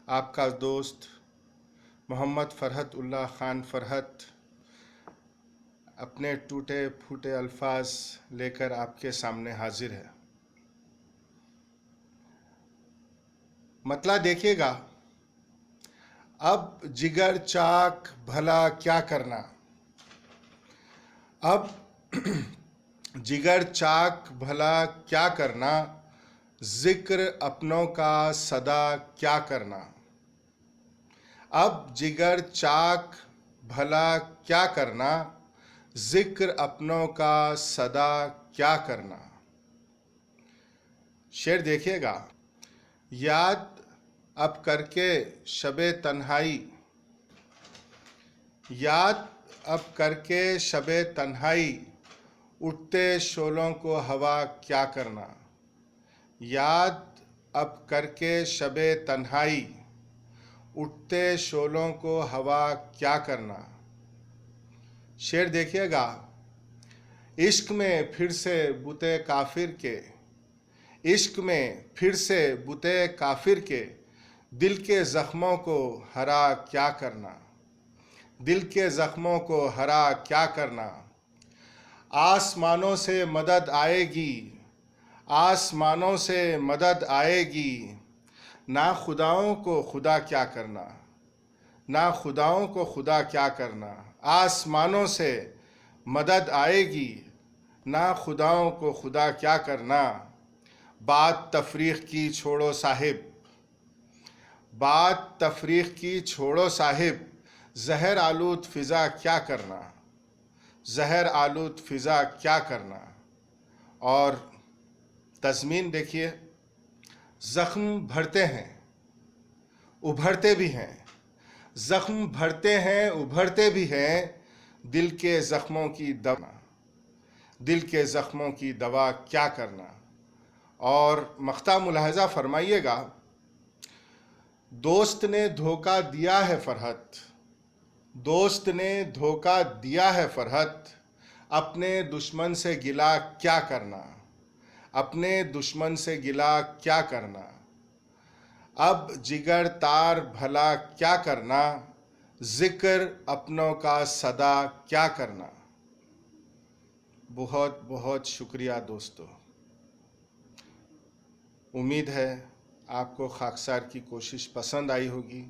आपका दोस्त मोहम्मद फ़रहत उल्लाह ख़ान फ़रहत अपने टूटे फूटे अल्फाज लेकर आपके सामने हाजिर है। मतला देखिएगा, अब जिगर चाक भला क्या करना। अब जिगर चाक भला क्या करना, जिक्र अपनों का सदा क्या करना। अब जिगर चाक भला क्या करना, जिक्र अपनों का सदा क्या करना। शेर देखिएगा, याद अब करके शबे तन्हाई, याद अब करके शबे तन्हाई, उठते शोलों को हवा क्या करना। याद अब करके शबे तन्हाई, उठते शोलों को हवा क्या करना। शेर देखिएगा, इश्क में फिर से बुते काफिर के, इश्क में फिर से बुते काफिर के, दिल के ज़ख्मों को हरा क्या करना। दिल के ज़ख्मों को हरा क्या करना। आसमानों से मदद आएगी, आसमानों से मदद आएगी, ना खुदाओं को खुदा क्या करना, ना खुदाओं को खुदा क्या करना। आसमानों से मदद आएगी, ना खुदाओं को खुदा क्या करना। बात तफरीक की छोड़ो साहिब, बात तफरीक की छोड़ो साहिब, जहर आलूद फ़िज़ा क्या करना, जहर आलूद फ़िज़ा क्या करना। और तज़मीन देखिए, ज़ख्म भरते हैं उभरते भी हैं, ज़ख्म भरते हैं उभरते भी हैं, दिल के ज़ख्मों की दवा, दिल के ज़ख्मों की दवा क्या करना। और मख्ता मुलाहज़ा फरमाइएगा, दोस्त ने धोखा दिया है फ़रहत, दोस्त ने धोखा दिया है फ़रहत, अपने दुश्मन से गिला क्या करना, अपने दुश्मन से गिला क्या करना। अब जिगर तार भला क्या करना, जिक्र अपनों का सदा क्या करना। बहुत बहुत शुक्रिया दोस्तों। उम्मीद है आपको खाकसार की कोशिश पसंद आई होगी।